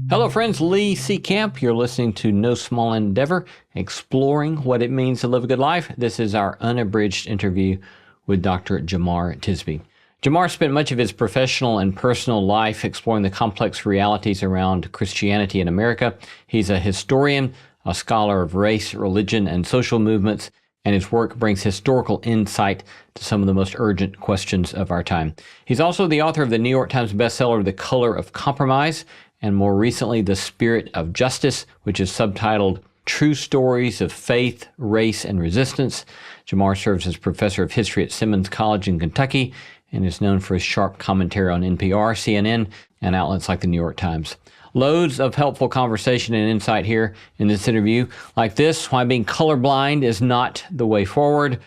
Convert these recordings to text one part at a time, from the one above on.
Hello, friends. Lee C. Camp. You're listening to No Small Endeavor, exploring what it means to live a good life. This is our unabridged interview with Dr. Jemar Tisby. Jemar spent much of his professional and personal life exploring the complex realities around Christianity in America. He's a historian, a scholar of race, religion, and social movements, and his work brings historical insight to some of the most urgent questions of our time. He's also the author of the New York Times bestseller, The Color of Compromise, and more recently, The Spirit of Justice, which is subtitled True Stories of Faith, Race, and Resistance. Jemar serves as professor of history at Simmons College in Kentucky and is known for his sharp commentary on NPR, CNN, and outlets like the New York Times. Loads of helpful conversation and insight here in this interview, like this: why being colorblind is not the way forward,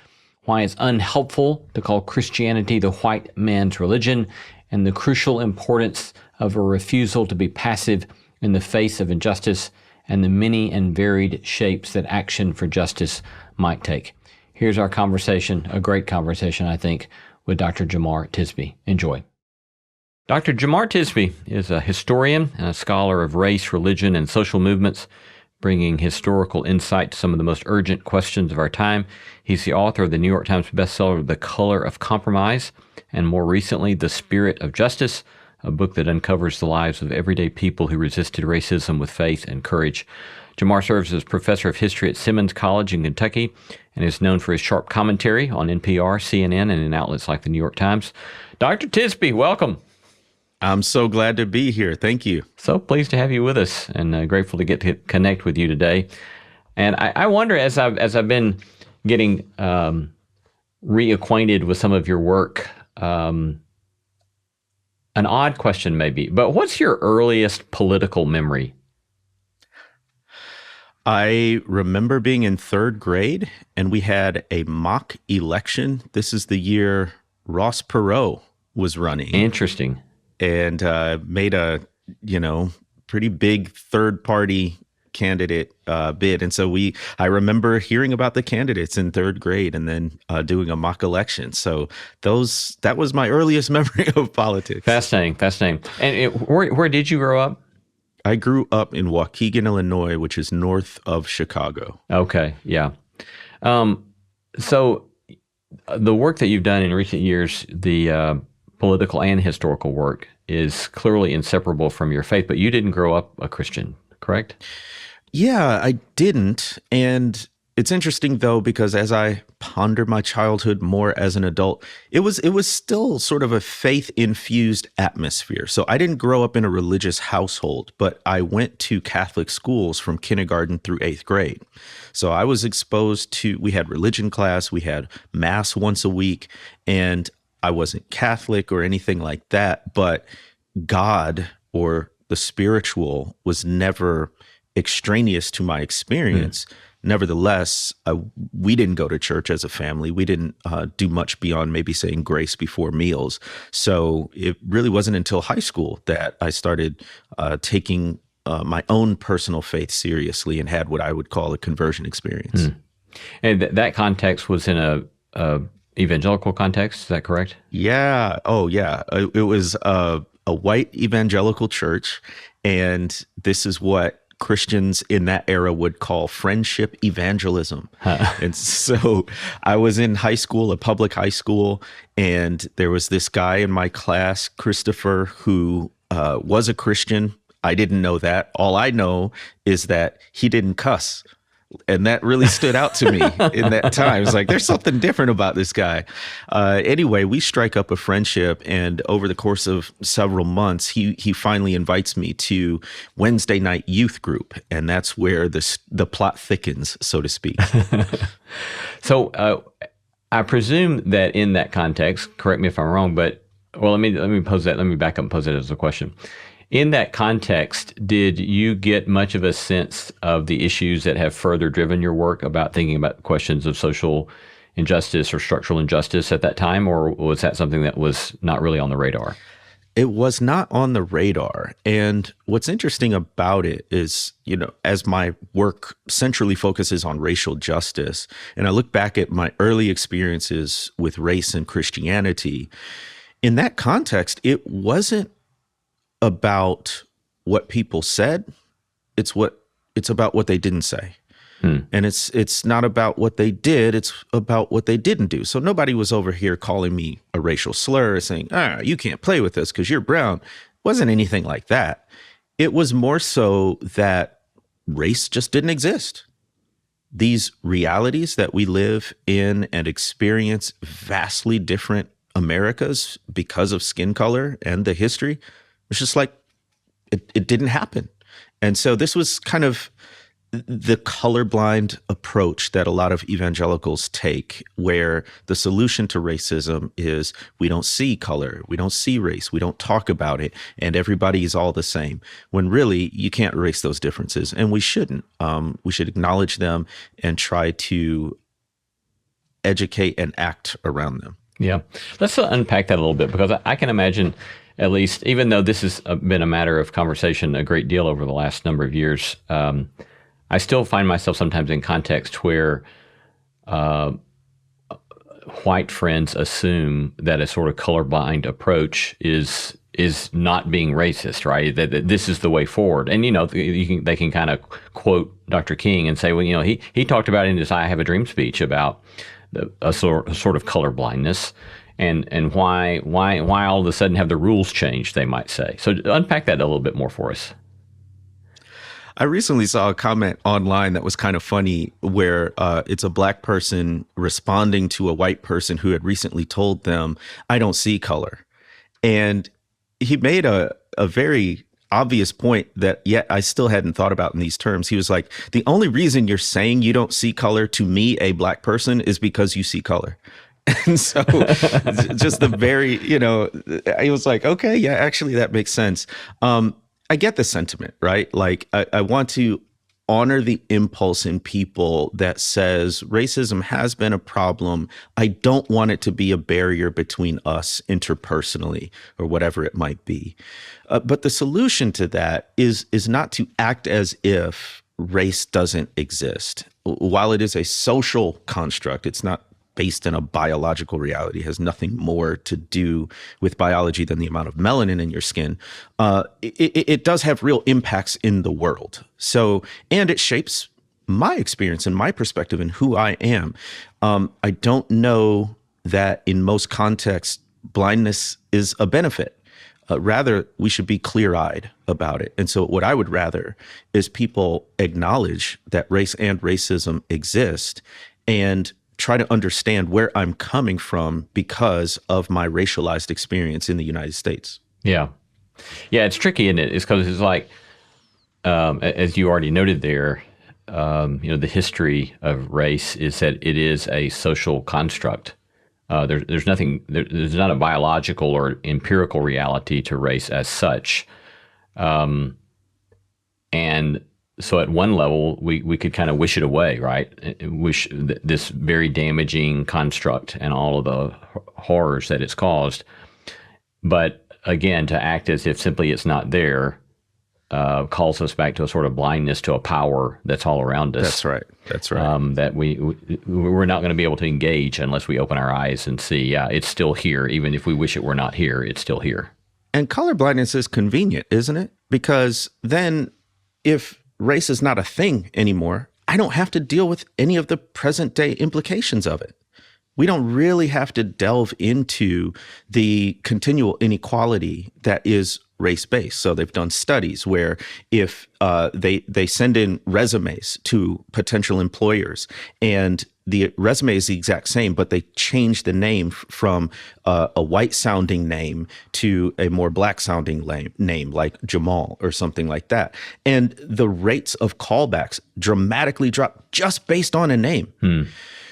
why it's unhelpful to call Christianity the white man's religion, and the crucial importance of a refusal to be passive in the face of injustice and the many and varied shapes that action for justice might take. Here's our conversation, a great conversation, I think, with Dr. Jemar Tisby. Enjoy. Dr. Jemar Tisby is a historian and a scholar of race, religion, and social movements, bringing historical insight to some of the most urgent questions of our time. He's the author of the New York Times bestseller, The Color of Compromise, and more recently, The Spirit of Justice, a book that uncovers the lives of everyday people who resisted racism with faith and courage. Jemar serves as professor of history at Simmons College in Kentucky and is known for his sharp commentary on NPR, CNN, and in outlets like the New York Times. Dr. Tisby, welcome. I'm so glad to be here. Thank you. So pleased to have you with us, and grateful to get to connect with you today. And I wonder, as I've been getting reacquainted with some of your work, an odd question maybe, but what's your earliest political memory? I remember being in third grade, and we had a mock election. This is the year Ross Perot was running. Interesting. And made a, pretty big third-party candidate bid. And so I remember hearing about the candidates in third grade and then doing a mock election. So that was my earliest memory of politics. Fascinating. And where did you grow up? I grew up in Waukegan, Illinois, which is north of Chicago. Okay, yeah. So the work that you've done in recent years, the political and historical work, is clearly inseparable from your faith, but you didn't grow up a Christian, correct? Yeah, I didn't. And it's interesting, though, because as I ponder my childhood more as an adult, it was still sort of a faith-infused atmosphere. So I didn't grow up in a religious household, but I went to Catholic schools from kindergarten through 8th grade. So I was exposed to, we had religion class, we had mass once a week, and I wasn't Catholic or anything like that, but God or the spiritual was never extraneous to my experience. Nevertheless, we didn't go to church as a family. We didn't do much beyond maybe saying grace before meals. So it really wasn't until high school that I started taking my own personal faith seriously and had what I would call a conversion experience. And that context was in a evangelical context, is that correct? Yeah. Oh, yeah. It was a white evangelical church, and this is what Christians in that era would call friendship evangelism. And so I was in high school, a public high school, and there was this guy in my class, Christopher, who was a Christian. I didn't know that. All I know is that he didn't cuss. And that really stood out to me in that time. It's like, there's something different about this guy. Anyway, we strike up a friendship, and over the course of several months, he finally invites me to Wednesday night youth group, and that's where the plot thickens, so to speak. So I presume that in that context, correct me if I'm wrong, but let me pose that. Let me back up and pose it as a question. In that context, did you get much of a sense of the issues that have further driven your work about thinking about questions of social injustice or structural injustice at that time, or was that something that was not really on the radar? It was not on the radar. And what's interesting about it is, as my work centrally focuses on racial justice, and I look back at my early experiences with race and Christianity, in that context, it wasn't about what people said. It's about what they didn't say. And it's not about what they did, it's about what they didn't do. So nobody was over here calling me a racial slur, saying, you can't play with this because you're brown. It wasn't anything like that. It was more so that race just didn't exist. These realities that we live in and experience vastly different Americas because of skin color and the history. It's just like it didn't happen. And so this was kind of the colorblind approach that a lot of evangelicals take, where the solution to racism is we don't see color, we don't see race, we don't talk about it, and everybody is all the same. When really you can't erase those differences, and we shouldn't. We should acknowledge them and try to educate and act around them. Yeah. Let's unpack that a little bit, because I can imagine, at least, even though this has been a matter of conversation a great deal over the last number of years, I still find myself sometimes in context where white friends assume that a sort of colorblind approach is not being racist, right? That this is the way forward. And, they can kind of quote Dr. King and say, well, he talked about in his I Have a Dream speech about a sort of colorblindness and why all of a sudden have the rules changed, they might say. So unpack that a little bit more for us. I recently saw a comment online that was kind of funny, where it's a black person responding to a white person who had recently told them, I don't see color. And he made a very obvious point that yet I still hadn't thought about in these terms. He was like, the only reason you're saying you don't see color to me, a black person, is because you see color. And so just the very, I was like, okay, yeah, actually that makes sense. I get the sentiment, right? Like I want to honor the impulse in people that says racism has been a problem. I don't want it to be a barrier between us interpersonally or whatever it might be. But the solution to that is not to act as if race doesn't exist. While it is a social construct, it's not based in a biological reality, has nothing more to do with biology than the amount of melanin in your skin. It does have real impacts in the world. So, and it shapes my experience and my perspective and who I am. I don't know that in most contexts, blindness is a benefit. Rather, we should be clear-eyed about it. And so what I would rather is people acknowledge that race and racism exist and try to understand where I'm coming from because of my racialized experience in the United States. Yeah. Yeah, it's tricky, isn't it? It's because it's like, as you already noted there, the history of race is that it is a social construct. There's not a biological or empirical reality to race as such. And so at one level, we could kind of wish it away, right? Wish this very damaging construct and all of the horrors that it's caused. But again, to act as if simply it's not there calls us back to a sort of blindness to a power that's all around us. That's right. That we're not going to be able to engage unless we open our eyes and see, yeah, it's still here. Even if we wish it were not here, it's still here. And colorblindness is convenient, isn't it? Because then if race is not a thing anymore, I don't have to deal with any of the present day implications of it. We don't really have to delve into the continual inequality that is race-based. So they've done studies where if they send in resumes to potential employers and the resume is the exact same, but they change the name from a white-sounding name to a more black-sounding name, like Jamal or something like that. And the rates of callbacks dramatically drop just based on a name.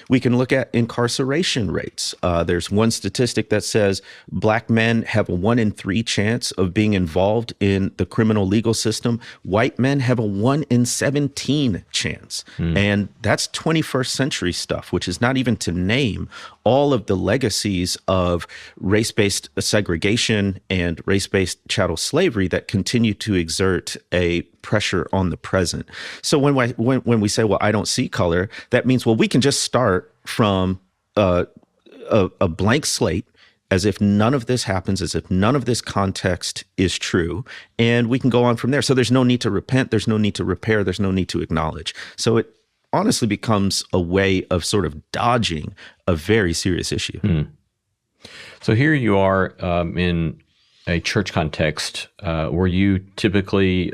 We can look at incarceration rates. There's one statistic that says black men have a 1 in 3 chance of being involved in the criminal legal system. White men have a 1 in 17 chance. And that's 21st century stuff, which is not even to name all of the legacies of race-based segregation and race-based chattel slavery that continue to exert a pressure on the present. So when we say, well, I don't see color, that means, well, we can just start from a blank slate as if none of this happens, as if none of this context is true, and we can go on from there. So there's no need to repent, there's no need to repair, there's no need to acknowledge. So it honestly becomes a way of sort of dodging a very serious issue. So here you are in a church context. Were you typically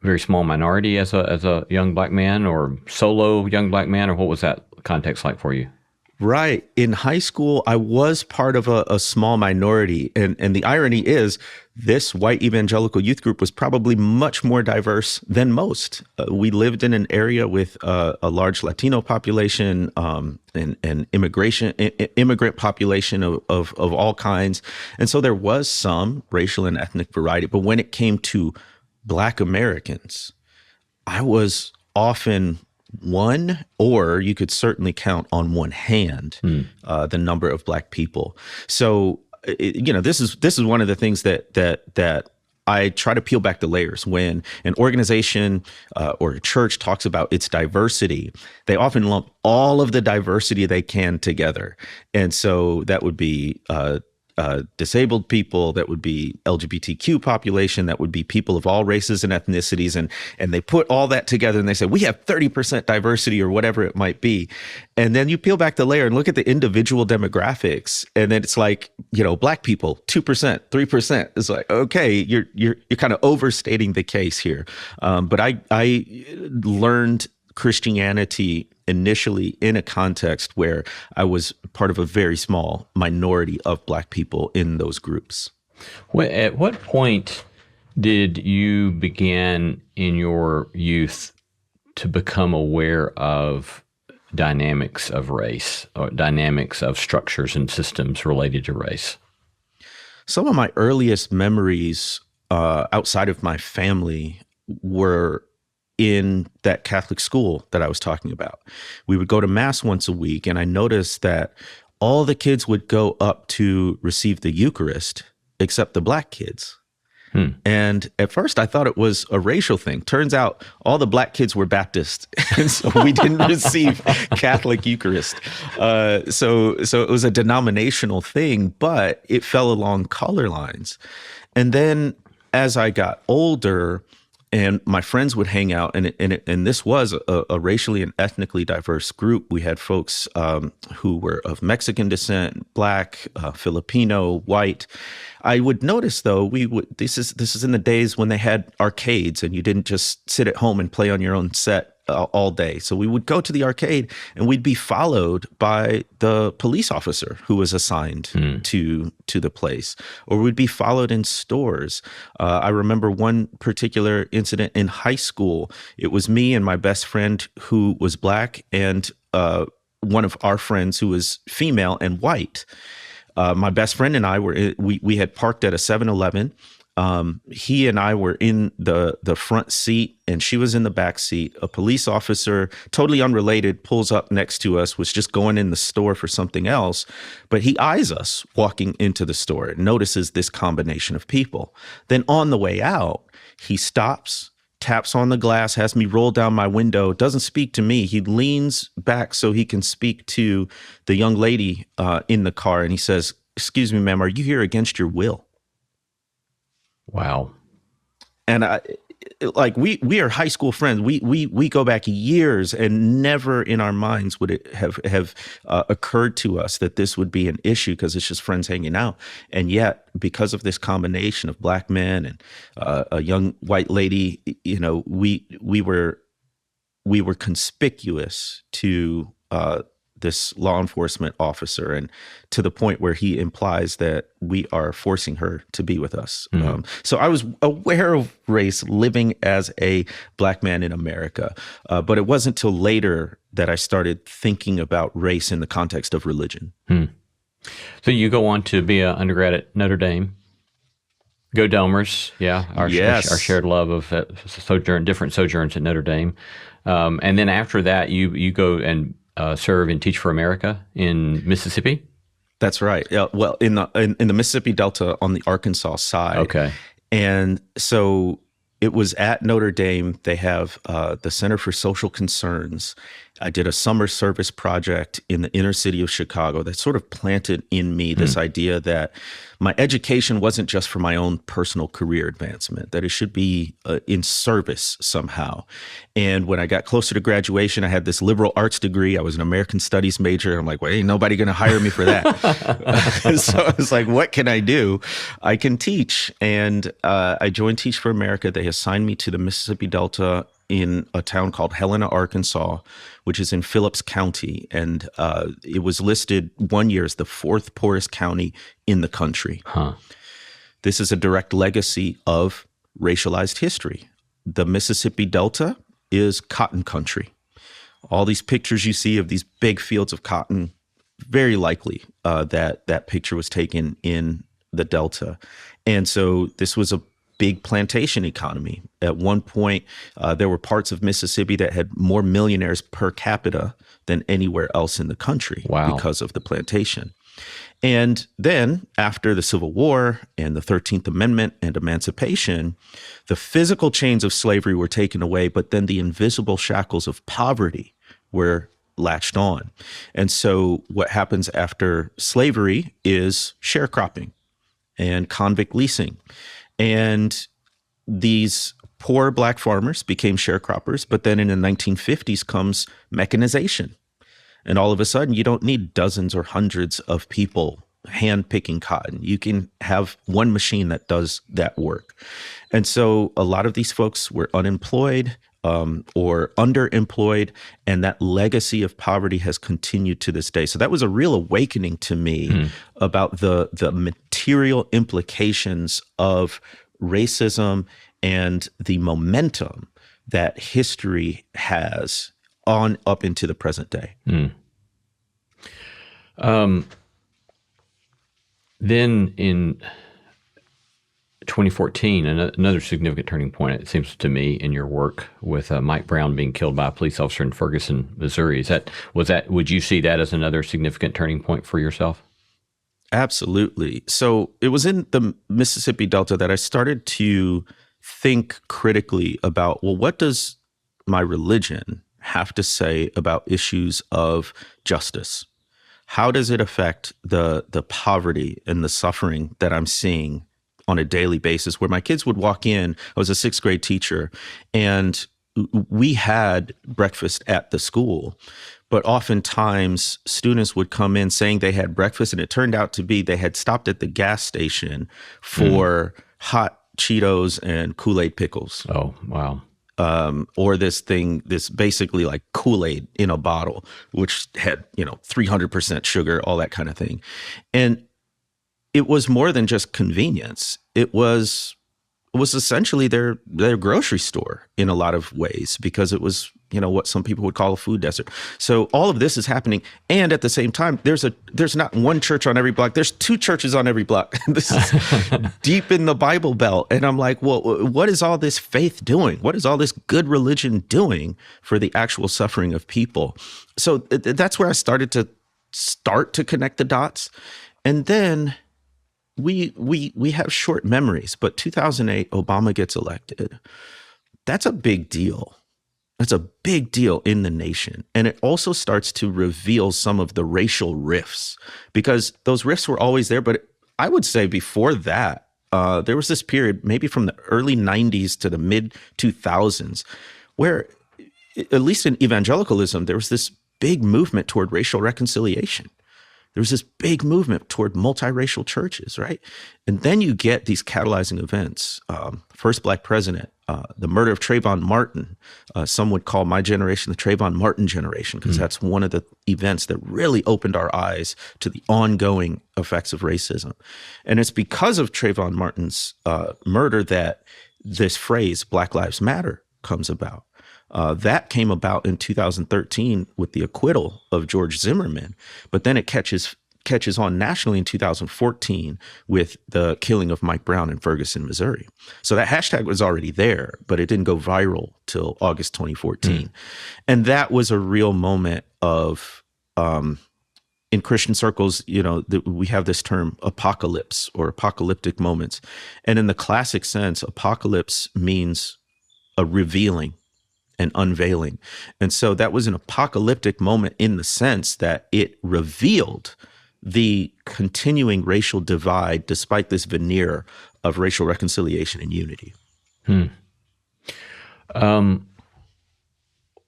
very small minority as a young black man, or solo young black man, or what was that context like for you? Right. In high school, I was part of a small minority. And the irony is this white evangelical youth group was probably much more diverse than most. We lived in an area with a large Latino population, and immigrant population of all kinds. And so there was some racial and ethnic variety. But when it came to Black Americans, I was often one, or you could certainly count on one hand the number of Black people. So, this is one of the things that I try to peel back the layers. When an organization or a church talks about its diversity, they often lump all of the diversity they can together. And so that would be disabled people, that would be LGBTQ population, that would be people of all races and ethnicities. And they put all that together and they say, we have 30% diversity or whatever it might be. And then you peel back the layer and look at the individual demographics. And then it's like, Black people, 2%, 3%. It's like, okay, you're kind of overstating the case here. But I learned Christianity initially in a context where I was part of a very small minority of Black people in those groups. At what point did you begin in your youth to become aware of dynamics of race, or dynamics of structures and systems related to race? Some of my earliest memories outside of my family were in that Catholic school that I was talking about. We would go to Mass once a week, and I noticed that all the kids would go up to receive the Eucharist except the Black kids. And at first I thought it was a racial thing. Turns out all the Black kids were Baptist, and so we didn't receive Catholic Eucharist. So it was a denominational thing, but it fell along color lines. And then as I got older, and my friends would hang out, and this was a racially and ethnically diverse group. We had folks who were of Mexican descent, Black, Filipino, white. I would notice, though, this is in the days when they had arcades, and you didn't just sit at home and play on your own set all day. So we would go to the arcade, and we'd be followed by the police officer who was assigned to the place, or we'd be followed in stores. I remember one particular incident in high school. It was me and my best friend who was Black, and one of our friends who was female and white. My best friend and I we had parked at a 7-Eleven. He and I were in the front seat, and she was in the back seat. A police officer, totally unrelated, pulls up next to us, was just going in the store for something else. But he eyes us walking into the store and notices this combination of people. Then on the way out, he stops, taps on the glass, has me roll down my window, doesn't speak to me. He leans back so he can speak to the young lady in the car, and he says, "Excuse me, ma'am, are you here against your will?" Wow. And we are high school friends. We go back years, and never in our minds would it have occurred to us that this would be an issue, because it's just friends hanging out. And yet, because of this combination of Black men and a young white lady, we were conspicuous to this law enforcement officer, and to the point where he implies that we are forcing her to be with us. So I was aware of race living as a Black man in America, but it wasn't till later that I started thinking about race in the context of religion. So you go on to be an undergrad at Notre Dame. Go Domers, yeah. Our shared love of different sojourns at Notre Dame. And then after that, you go and serve and teach for America in Mississippi? That's right. Well, in the Mississippi Delta on the Arkansas side. Okay. And so It was at Notre Dame. They have the Center for Social Concerns. I did a summer service project in the inner city of Chicago that sort of planted in me this idea that my education wasn't just for my own personal career advancement, that it should be in service somehow. And when I got closer to graduation, I had this liberal arts degree. I was an American studies major. I'm like, well, ain't nobody going to hire me for that. So I was like, what can I do? I can teach. And I joined Teach for America. They assigned me to the Mississippi Delta in a town called Helena, Arkansas, which is in Phillips County. And it was listed one year as the fourth poorest county in the country. This is a direct legacy of racialized history. The Mississippi Delta is cotton country. All these pictures you see of these big fields of cotton, very likely that picture was taken in the Delta. And so this was a big plantation economy. At one point, there were parts of Mississippi that had more millionaires per capita than anywhere else in the country because of the plantation. And then after the Civil War and the 13th Amendment and emancipation, the physical chains of slavery were taken away, but then the invisible shackles of poverty were latched on. And so what happens after slavery is sharecropping and convict leasing. And these poor Black farmers became sharecroppers, but then in the 1950s comes mechanization. And all of a sudden, you don't need dozens or hundreds of people hand-picking cotton. You can have one machine that does that work. And so a lot of these folks were unemployed or underemployed, and that legacy of poverty has continued to this day. So that was a real awakening to me about the material implications of racism and the momentum that history has on up into the present day. Then in 2014, another significant turning point, it seems to me, in your work with Mike Brown being killed by a police officer in Ferguson, Missouri. Would you see that as another significant turning point for yourself? Absolutely. So it was in the Mississippi Delta that I started to think critically about, well, what does my religion have to say about issues of justice? How does it affect the poverty and the suffering that I'm seeing on a daily basis? Where my kids would walk in, I was a sixth grade teacher, and we had breakfast at the school, but oftentimes students would come in saying they had breakfast, and it turned out to be they had stopped at the gas station for hot Cheetos and Kool-Aid pickles. Oh, wow. Or this basically like Kool-Aid in a bottle, which had, 300% sugar, all that kind of thing. And it was more than just convenience. It was essentially their grocery store in a lot of ways, because it was, what some people would call a food desert. So all of this is happening. And at the same time, there's not one church on every block. There's two churches on every block. This is deep in the Bible Belt. And I'm like, well, what is all this faith doing? What is all this good religion doing for the actual suffering of people? So that's where I started to connect the dots. And then we have short memories, but 2008, Obama gets elected. That's a big deal. That's a big deal in the nation. And it also starts to reveal some of the racial rifts, because those rifts were always there. But I would say before that, there was this period, maybe from the early 90s to the mid 2000s, where, at least in evangelicalism, there was this big movement toward racial reconciliation. There was this big movement toward multiracial churches, right? And then you get these catalyzing events. First Black president, the murder of Trayvon Martin. Some would call my generation the Trayvon Martin generation, because that's one of the events that really opened our eyes to the ongoing effects of racism. And it's because of Trayvon Martin's murder that this phrase, Black Lives Matter, comes about. That came about in 2013 with the acquittal of George Zimmerman, but then it catches on nationally in 2014 with the killing of Mike Brown in Ferguson, Missouri. So that hashtag was already there, but it didn't go viral till August 2014. And that was a real moment of, in Christian circles, we have this term apocalypse or apocalyptic moments. And in the classic sense, apocalypse means a revealing, an unveiling. And so that was an apocalyptic moment in the sense that it revealed the continuing racial divide despite this veneer of racial reconciliation and unity.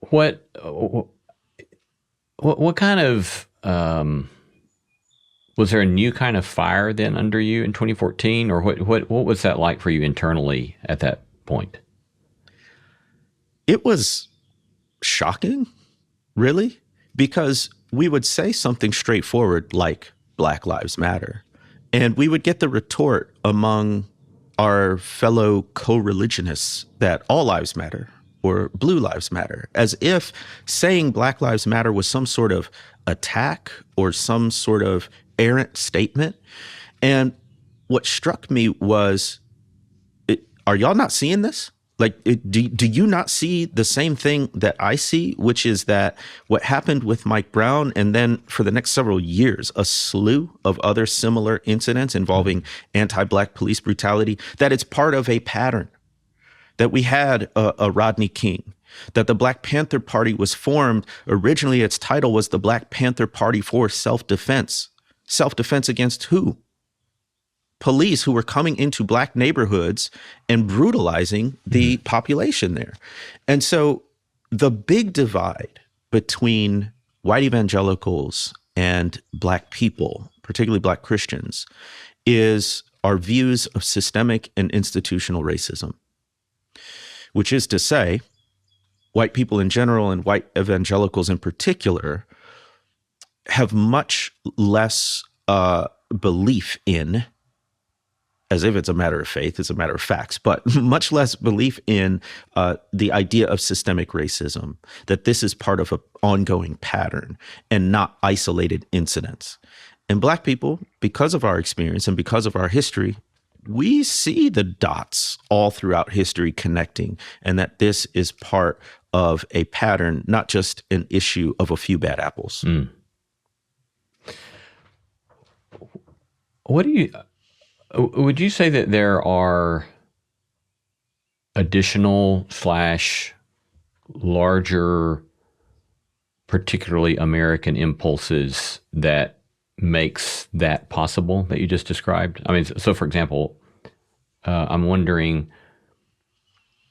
What kind of was there a new kind of fire then under you in 2014, or what was that like for you internally at that point? It was shocking, really, because we would say something straightforward like Black Lives Matter, and we would get the retort among our fellow co-religionists that all lives matter or blue lives matter, as if saying Black Lives Matter was some sort of attack or some sort of errant statement. And what struck me was, are y'all not seeing this? Like, do you not see the same thing that I see, which is that what happened with Mike Brown, and then for the next several years, a slew of other similar incidents involving anti-Black police brutality, that it's part of a pattern, that we had a Rodney King, that the Black Panther Party was formed. Originally, its title was the Black Panther Party for Self-Defense. Self-defense against who? Police who were coming into Black neighborhoods and brutalizing the population there. And so the big divide between white evangelicals and Black people, particularly Black Christians, is our views of systemic and institutional racism, which is to say, white people in general and white evangelicals in particular have much less belief in, as if it's a matter of faith, it's a matter of facts, but much less belief in the idea of systemic racism, that this is part of an ongoing pattern and not isolated incidents. And Black people, because of our experience and because of our history, we see the dots all throughout history connecting, and that this is part of a pattern, not just an issue of a few bad apples. Would you say that there are additional / larger, particularly American impulses that makes that possible that you just described? I mean, so for example, I'm wondering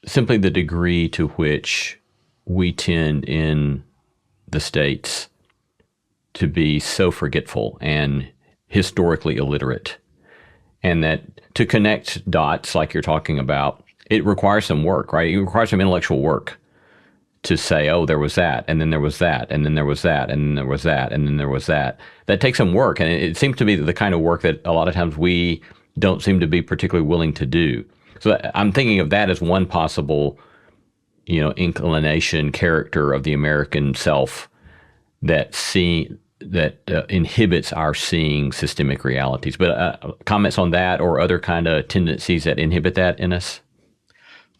simply the degree to which we tend in the States to be so forgetful and historically illiterate. And that to connect dots, like you're talking about, it requires some work, right? It requires some intellectual work to say, oh, there was that, and then there was that, and then there was that, and then there was that, and then there was that. That takes some work. And it seems to be the kind of work that a lot of times we don't seem to be particularly willing to do. So I'm thinking of that as one possible, inclination, character of the American self that inhibits our seeing systemic realities. But comments on that or other kind of tendencies that inhibit that in us?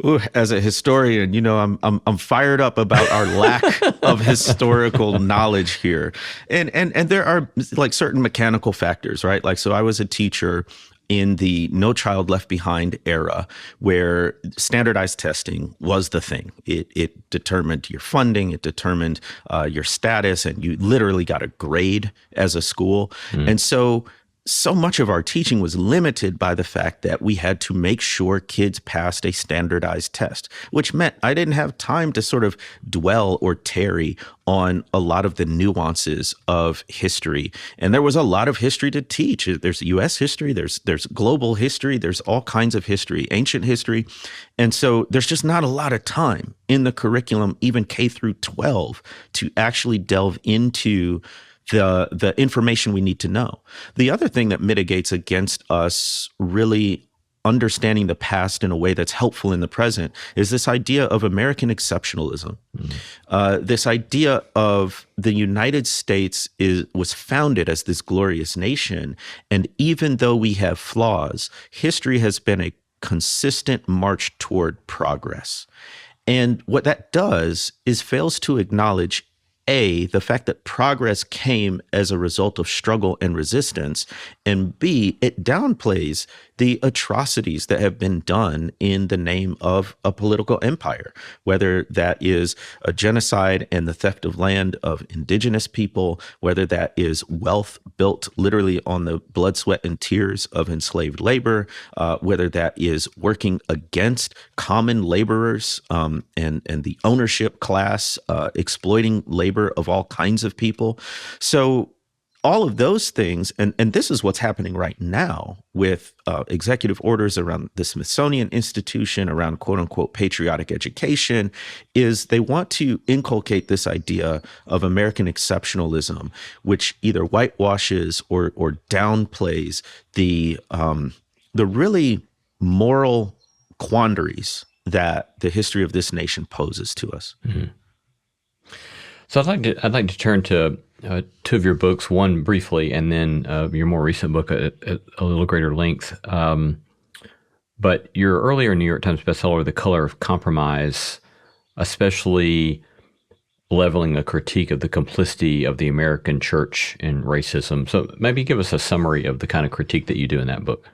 Ooh, as a historian, I'm fired up about our lack of historical knowledge here, and there are like certain mechanical factors, right? Like, so I was a teacher in the No Child Left Behind era, where standardized testing was the thing. It determined your funding, it determined your status, and you literally got a grade as a school. And so much of our teaching was limited by the fact that we had to make sure kids passed a standardized test, which meant I didn't have time to sort of dwell or tarry on a lot of the nuances of history. And there was a lot of history to teach. There's U.S. history, there's global history, there's all kinds of history, ancient history. And so there's just not a lot of time in the curriculum, even K through 12, to actually delve into the information we need to know. The other thing that mitigates against us really understanding the past in a way that's helpful in the present is this idea of American exceptionalism. This idea of the United States was founded as this glorious nation, and even though we have flaws, history has been a consistent march toward progress. And what that does is fails to acknowledge the fact that progress came as a result of struggle and resistance, and B, it downplays the atrocities that have been done in the name of a political empire, whether that is a genocide and the theft of land of indigenous people, whether that is wealth built literally on the blood, sweat, and tears of enslaved labor, whether that is working against common laborers and the ownership class, exploiting labor of all kinds of people. So all of those things, and this is what's happening right now with executive orders around the Smithsonian Institution, around quote unquote patriotic education, is they want to inculcate this idea of American exceptionalism, which either whitewashes or downplays the really moral quandaries that the history of this nation poses to us. Mm-hmm. So I'd like to turn to two of your books, one briefly, and then your more recent book at a little greater length. But your earlier New York Times bestseller, The Color of Compromise, especially leveling a critique of the complicity of the American church in racism. So maybe give us a summary of the kind of critique that you do in that book.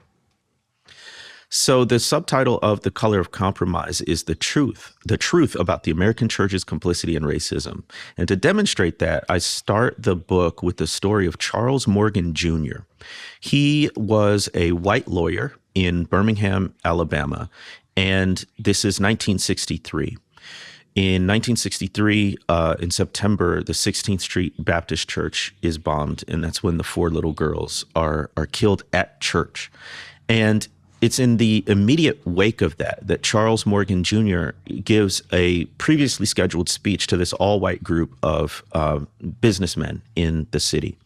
So the subtitle of The Color of Compromise is the truth about the American church's complicity in racism. And to demonstrate that, I start the book with the story of Charles Morgan Jr. He was a white lawyer in Birmingham, Alabama, and this is 1963. In 1963, in September, the 16th Street Baptist Church is bombed, and that's when the 4 little girls are killed at church. And it's in the immediate wake of that Charles Morgan Jr. gives a previously scheduled speech to this all-white group of businessmen in the city.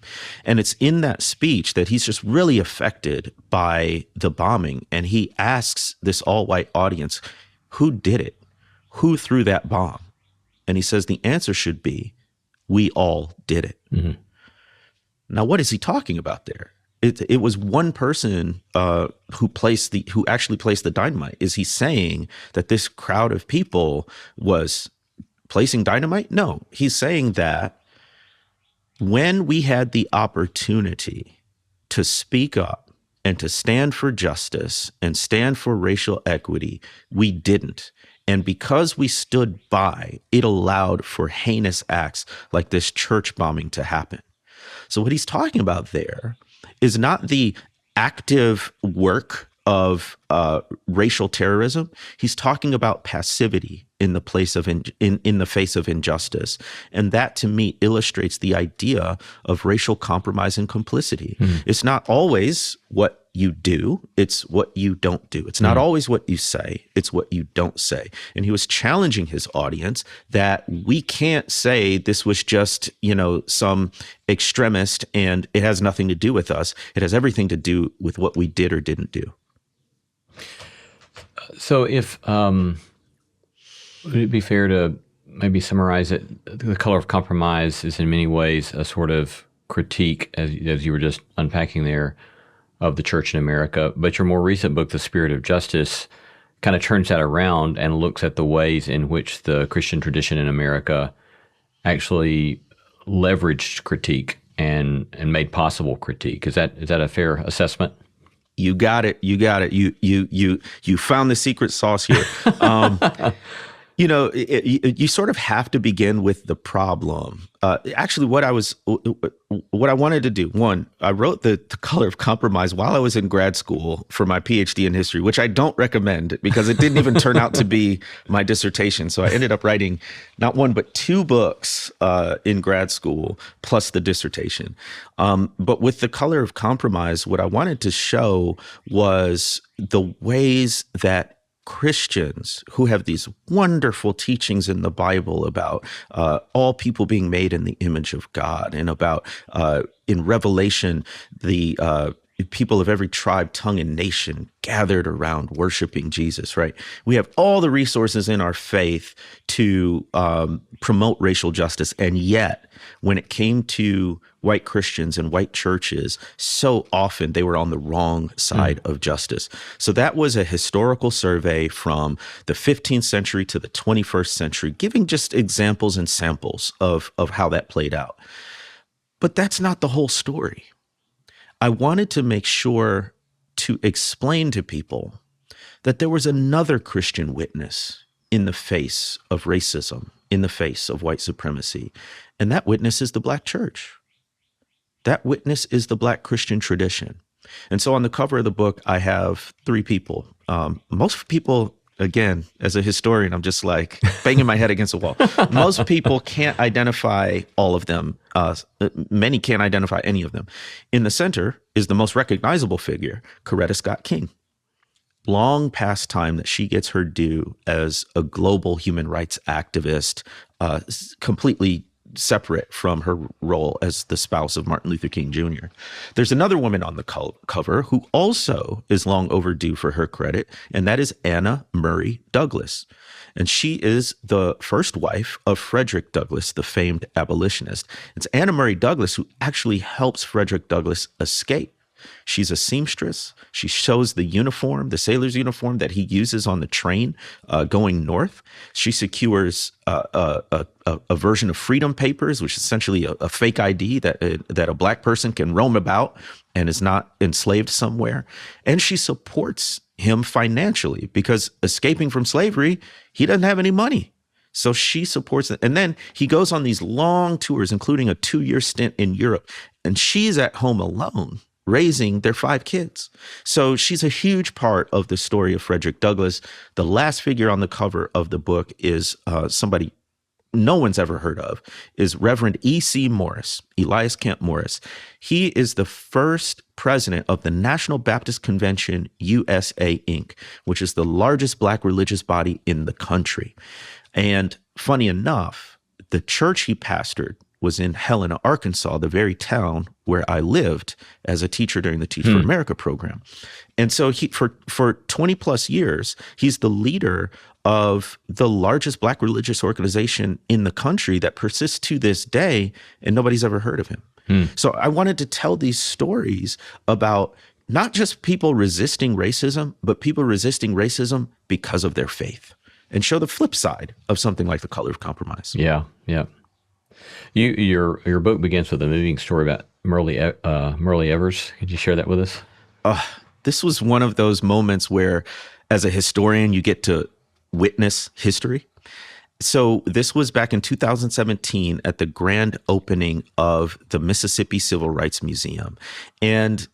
And it's in that speech that he's just really affected by the bombing. And he asks this all-white audience, who did it? Who threw that bomb? And he says the answer should be, we all did it. Mm-hmm. Now, what is he talking about there? It was one person who actually placed the dynamite. Is he saying that this crowd of people was placing dynamite? No, he's saying that when we had the opportunity to speak up and to stand for justice and stand for racial equity, we didn't. And because we stood by, it allowed for heinous acts like this church bombing to happen. So what he's talking about there is not the active work of racial terrorism. He's talking about passivity in the place of in the face of injustice, and that to me illustrates the idea of racial compromise and complicity. Mm. It's not always what you do; it's what you don't do. It's not always what you say; it's what you don't say. And he was challenging his audience that we can't say this was just some extremist and it has nothing to do with us. It has everything to do with what we did or didn't do. So if would it be fair to maybe summarize it? The Color of Compromise is in many ways a sort of critique, as you were just unpacking there, of the church in America. But your more recent book, The Spirit of Justice, kind of turns that around and looks at the ways in which the Christian tradition in America actually leveraged critique and made possible critique. Is that a fair assessment? You got it. You found the secret sauce here. You sort of have to begin with the problem. Actually, what I wanted to do, one, I wrote the Color of Compromise while I was in grad school for my PhD in history, which I don't recommend because it didn't even turn out to be my dissertation. So I ended up writing not one, but 2 books in grad school, plus the dissertation. But with the Color of Compromise, what I wanted to show was the ways that Christians who have these wonderful teachings in the Bible about all people being made in the image of God, and about in Revelation, the people of every tribe, tongue, and nation gathered around worshiping Jesus, right? We have all the resources in our faith to promote racial justice. And yet, when it came to white Christians and white churches, so often they were on the wrong side of justice. So that was a historical survey from the 15th century to the 21st century, giving just examples and samples of how that played out. But that's not the whole story. I wanted to make sure to explain to people that there was another Christian witness in the face of racism, in the face of white supremacy. And that witness is the Black church. That witness is the Black Christian tradition. And so on the cover of the book, I have three people. Most people, again, as a historian, I'm just like banging my head against the wall. Most people can't identify all of them. Many can't identify any of them. In the center is the most recognizable figure, Coretta Scott King. Long past time that she gets her due as a global human rights activist, completely separate from her role as the spouse of Martin Luther King Jr. There's another woman on the cover who also is long overdue for her credit, and that is Anna Murray Douglas. And she is the first wife of Frederick Douglass, the famed abolitionist. It's Anna Murray Douglas who actually helps Frederick Douglass escape. She's a seamstress. She shows the uniform, the sailor's uniform that he uses on the train going north. She secures a version of freedom papers, which is essentially a fake ID that a Black person can roam about and is not enslaved somewhere. And she supports him financially because escaping from slavery, he doesn't have any money. So she supports it. And then he goes on these long tours, including a 2-year stint in Europe. And she's at home alone, raising their 5 kids. So she's a huge part of the story of Frederick Douglass. The last figure on the cover of the book is somebody no one's ever heard of, is Reverend E.C. Morris, Elias Kemp Morris. He is the first president of the National Baptist Convention, USA, Inc., which is the largest Black religious body in the country. And funny enough, the church he pastored was in Helena, Arkansas, the very town where I lived as a teacher during the Teach for America program. And so he, for 20 plus years, he's the leader of the largest Black religious organization in the country that persists to this day, and nobody's ever heard of him. So I wanted to tell these stories about not just people resisting racism, but people resisting racism because of their faith, and show the flip side of something like The Color of Compromise. Yeah, yeah. Your book begins with a moving story about Myrlie Evers. Could you share that with us? This was one of those moments where, as a historian, you get to witness history. So this was back in 2017 at the grand opening of the Mississippi Civil Rights Museum. And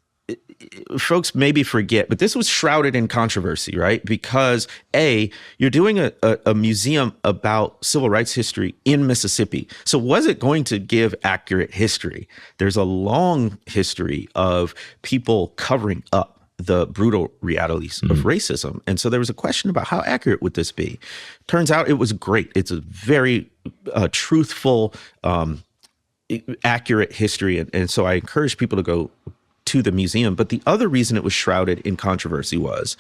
folks maybe forget, but this was shrouded in controversy, right? Because you're doing a museum about civil rights history in Mississippi. So was it going to give accurate history? There's a long history of people covering up the brutal realities of racism. And so there was a question about how accurate would this be? Turns out it was great. It's a very truthful, accurate history. And so I encourage people to go to the museum. But the other reason it was shrouded in controversy was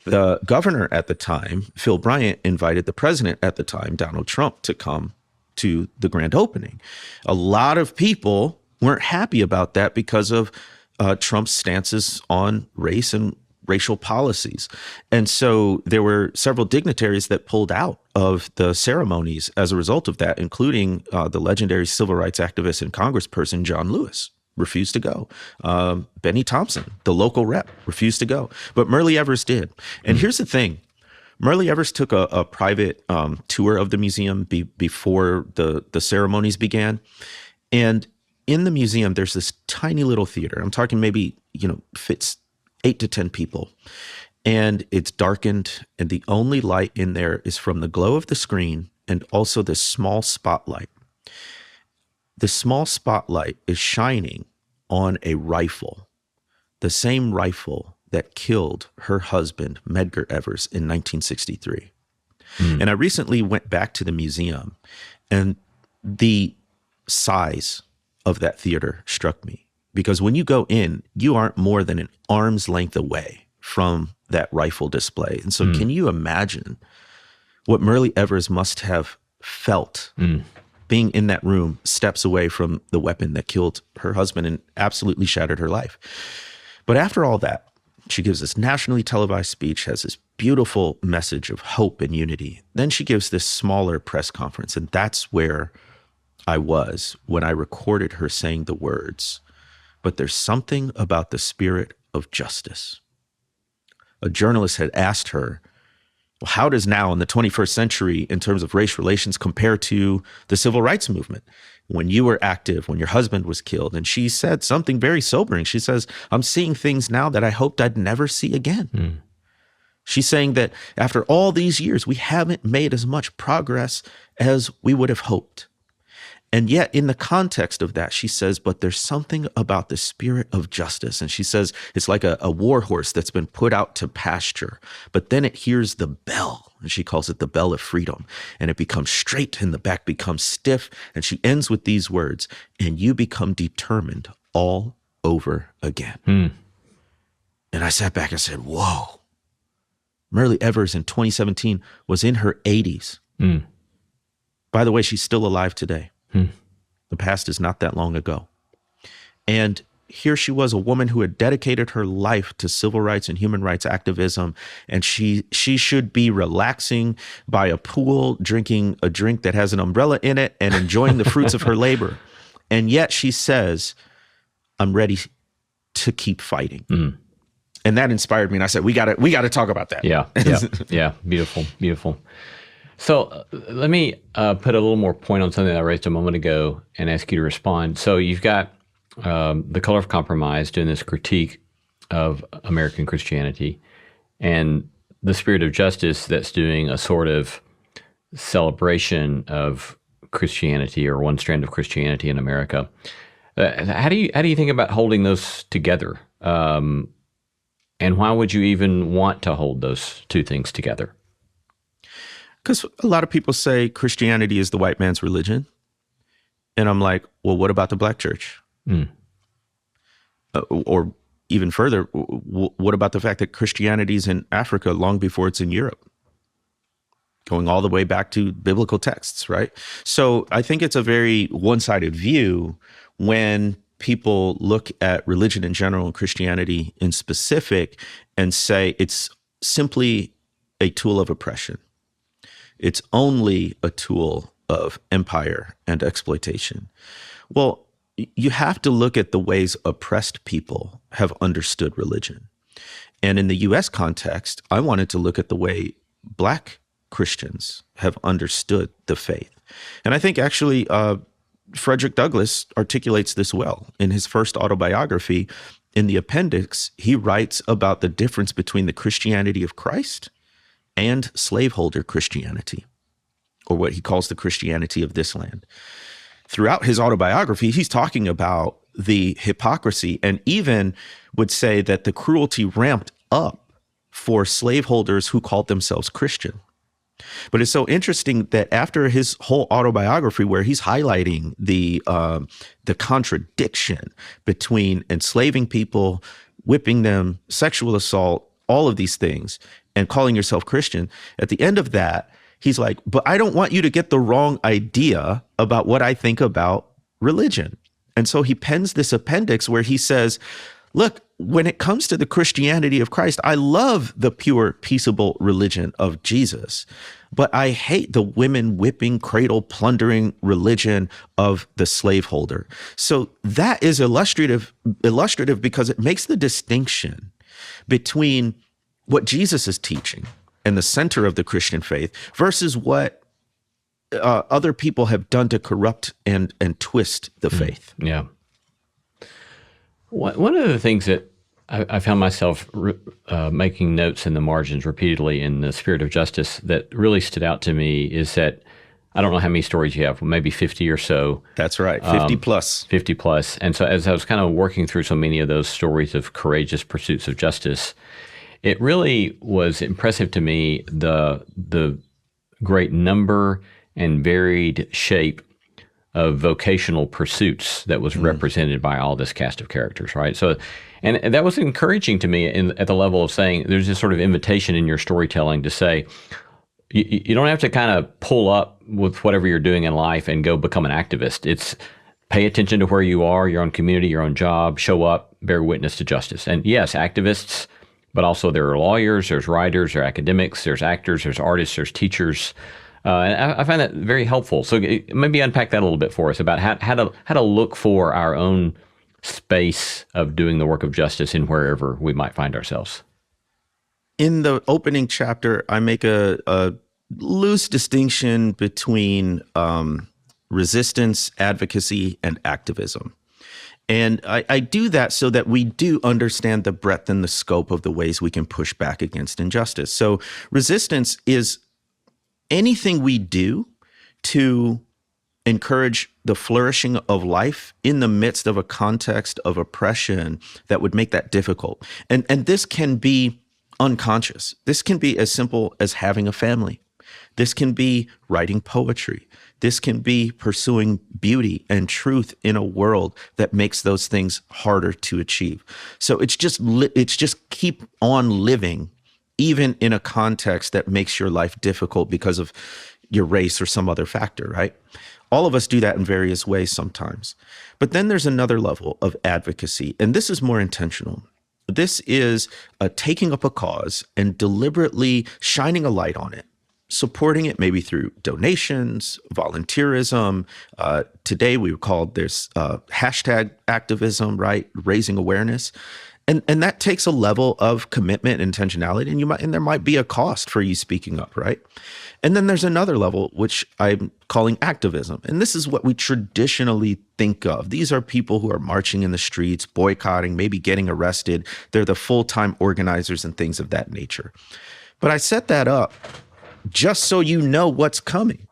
the governor at the time, Phil Bryant, invited the president at the time, Donald Trump, to come to the grand opening. A lot of people weren't happy about that because of Trump's stances on race and racial policies. And so there were several dignitaries that pulled out of the ceremonies as a result of that, including the legendary civil rights activist and congressperson John Lewis. Refused to go. Benny Thompson, the local rep, refused to go. But Myrlie Evers did. And here's the thing. Myrlie Evers took a private tour of the museum before the ceremonies began. And in the museum, there's this tiny little theater. I'm talking maybe, fits 8 to 10 people. And it's darkened. And the only light in there is from the glow of the screen and also this small spotlight. The small spotlight is shining on a rifle, the same rifle that killed her husband, Medgar Evers, in 1963. And I recently went back to the museum, and the size of that theater struck me. Because when you go in, you aren't more than an arm's length away from that rifle display. And so can you imagine what Myrlie Evers must have felt being in that room, steps away from the weapon that killed her husband and absolutely shattered her life? But after all that, she gives this nationally televised speech, has this beautiful message of hope and unity. Then she gives this smaller press conference, and that's where I was when I recorded her saying the words, "But there's something about the spirit of justice a journalist had asked her, well, how does now in the 21st century, in terms of race relations, compare to the civil rights movement when you were active, when your husband was killed? And she said something very sobering. She says, I'm seeing things now that I hoped I'd never see again. She's saying that after all these years, we haven't made as much progress as we would have hoped. And yet in the context of that, she says, but there's something about the spirit of justice. And she says it's like a war horse that's been put out to pasture, but then it hears the bell, and she calls it the bell of freedom. And it becomes straight and the back becomes stiff. And she ends with these words, and you become determined all over again. And I sat back and said, whoa. Myrlie Evers in 2017 was in her 80s. By the way, she's still alive today. The past is not that long ago. And here she was, a woman who had dedicated her life to civil rights and human rights activism. And she should be relaxing by a pool, drinking a drink that has an umbrella in it and enjoying the fruits of her labor. And yet she says, I'm ready to keep fighting. And that inspired me. And I said, we got to talk about that. Yeah. Beautiful. So let me put a little more point on something that I raised a moment ago and ask you to respond. So you've got The Color of Compromise doing this critique of American Christianity, and The Spirit of Justice that's doing a sort of celebration of Christianity, or one strand of Christianity in America. How do you think about holding those together? And why would you even want to hold those two things together? Because a lot of people say Christianity is the white man's religion. And I'm like, well, what about the black church? Or even further, what about the fact that Christianity is in Africa long before it's in Europe? Going all the way back to biblical texts, right? So I think it's a very one-sided view when people look at religion in general and Christianity in specific and say it's simply a tool of oppression. It's only a tool of empire and exploitation. Well, you have to look at the ways oppressed people have understood religion. And in the U.S. context, I wanted to look at the way Black Christians have understood the faith. And I think actually Frederick Douglass articulates this well. In his first autobiography, in the appendix, he writes about the difference between the Christianity of Christ and slaveholder Christianity, or what he calls the Christianity of this land. Throughout his autobiography, he's talking about the hypocrisy, and even would say that the cruelty ramped up for slaveholders who called themselves Christian. But it's so interesting that after his whole autobiography, where he's highlighting the contradiction between enslaving people, whipping them, sexual assault, all of these things, and calling yourself Christian, at the end of that, he's like, but I don't want you to get the wrong idea about what I think about religion. And so he pens this appendix where he says, look, when it comes to the Christianity of Christ, I love the pure, peaceable religion of Jesus, but I hate the women whipping, cradle plundering religion of the slaveholder. So that is illustrative because it makes the distinction between what Jesus is teaching and the center of the Christian faith versus what other people have done to corrupt and twist the faith. Yeah. One of the things that I found myself making notes in the margins repeatedly in The Spirit of Justice that really stood out to me is that I don't know how many stories you have, maybe 50 or so. That's right, 50 plus. 50 plus. And so as I was kind of working through so many of those stories of courageous pursuits of justice, it really was impressive to me the great number and varied shape of vocational pursuits that was represented by all this cast of characters, right? So, and that was encouraging to me at the level of saying there's this sort of invitation in your storytelling to say, you don't have to kind of pull up with whatever you're doing in life and go become an activist. It's pay attention to where you are, your own community, your own job, show up, bear witness to justice. And yes, activists, but also there are lawyers, there's writers, there are academics, there's actors, there's artists, there's teachers. And I find that very helpful. So maybe unpack that a little bit for us about how to look for our own space of doing the work of justice in wherever we might find ourselves. In the opening chapter, I make a loose distinction between resistance, advocacy, and activism. And I do that so that we do understand the breadth and the scope of the ways we can push back against injustice. So resistance is anything we do to encourage the flourishing of life in the midst of a context of oppression that would make that difficult. And this can be unconscious. This can be as simple as having a family. This can be writing poetry. This can be pursuing beauty and truth in a world that makes those things harder to achieve. So it's just keep on living, even in a context that makes your life difficult because of your race or some other factor, right? All of us do that in various ways sometimes. But then there's another level of advocacy, and this is more intentional. This is taking up a cause and deliberately shining a light on it, supporting it maybe through donations, volunteerism. Today we would call this hashtag activism, right? Raising awareness. And that takes a level of commitment and intentionality, and there might be a cost for you speaking up, right? And then there's another level, which I'm calling activism. And this is what we traditionally think of. These are people who are marching in the streets, boycotting, maybe getting arrested. They're the full-time organizers and things of that nature. But I set that up just so you know what's coming.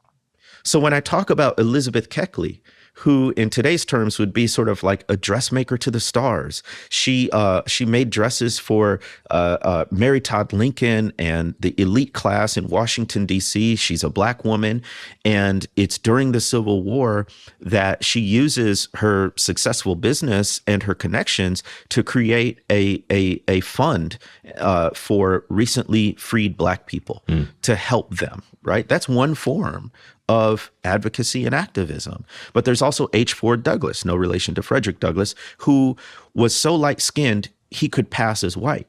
So when I talk about Elizabeth Keckley, who in today's terms would be sort of like a dressmaker to the stars. She made dresses for Mary Todd Lincoln and the elite class in Washington, D.C. She's a Black woman. And it's during the Civil War that she uses her successful business and her connections to create a fund for recently freed Black people to help them, right? That's one form of advocacy and activism. But there's also H. Ford Douglass, no relation to Frederick Douglass, who was so light-skinned he could pass as white.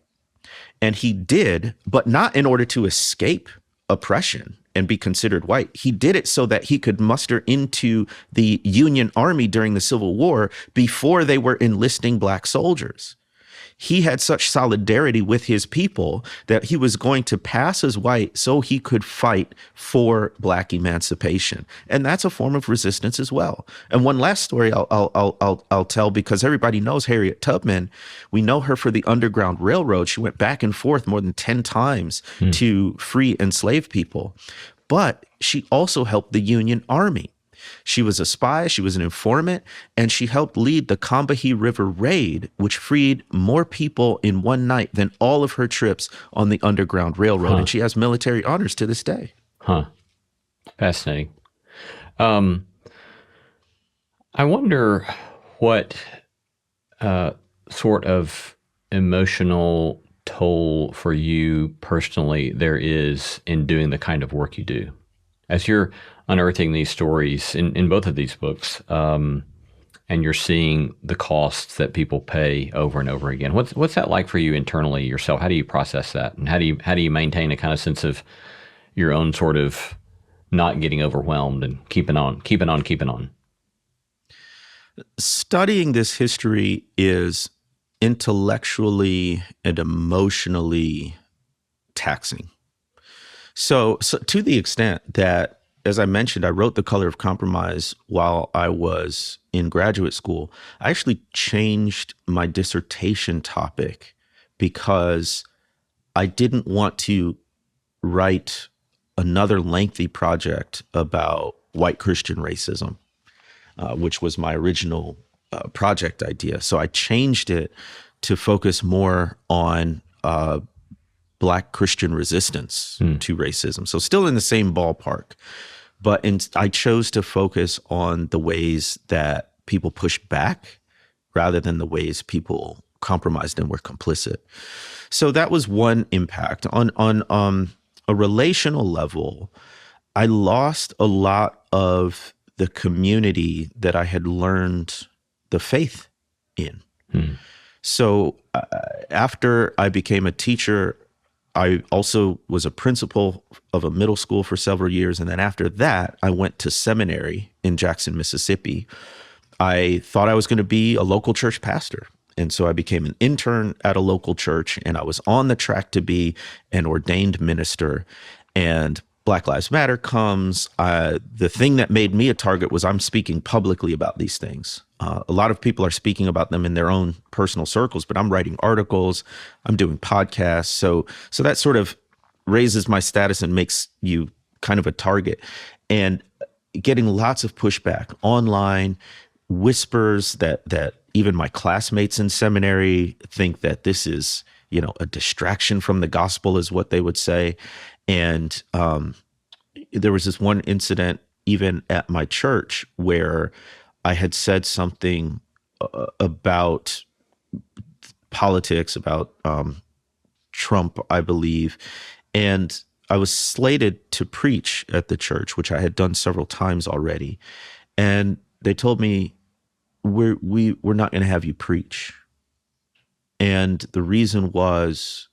And he did, but not in order to escape oppression and be considered white. He did it so that he could muster into the Union Army during the Civil War before they were enlisting Black soldiers. He had such solidarity with his people that he was going to pass as white so he could fight for Black emancipation. And that's a form of resistance as well. And one last story I'll tell, because everybody knows Harriet Tubman. We know her for the Underground Railroad. She went back and forth more than 10 times to free enslaved people. But she also helped the Union Army. She was a spy, she was an informant, and she helped lead the Combahee River Raid, which freed more people in one night than all of her trips on the Underground Railroad. And she has military honors to this day. Fascinating. I wonder what sort of emotional toll for you personally there is in doing the kind of work you do. As you're unearthing these stories in both of these books, and you're seeing the costs that people pay over and over again. What's that like for you internally yourself? How do you process that, and how do you maintain a kind of sense of your own sort of not getting overwhelmed and keeping on? Studying this history is intellectually and emotionally taxing. So to the extent that, as I mentioned, I wrote The Color of Compromise while I was in graduate school. I actually changed my dissertation topic because I didn't want to write another lengthy project about white Christian racism, which was my original project idea. So I changed it to focus more on Black Christian resistance to racism. So still in the same ballpark, but I chose to focus on the ways that people pushed back rather than the ways people compromised and were complicit. So that was one impact. On a relational level, I lost a lot of the community that I had learned the faith in. So after I became a teacher, I also was a principal of a middle school for several years. And then after that, I went to seminary in Jackson, Mississippi. I thought I was going to be a local church pastor. And so I became an intern at a local church, and I was on the track to be an ordained minister. And Black Lives Matter comes. The thing that made me a target was I'm speaking publicly about these things. A lot of people are speaking about them in their own personal circles, but I'm writing articles, I'm doing podcasts. So that sort of raises my status and makes you kind of a target. And getting lots of pushback online, whispers that even my classmates in seminary think that this is, a distraction from the gospel is what they would say. And there was this one incident even at my church where I had said something about politics, about Trump, I believe. And I was slated to preach at the church, which I had done several times already. And they told me, we're not going to have you preach. And the reason was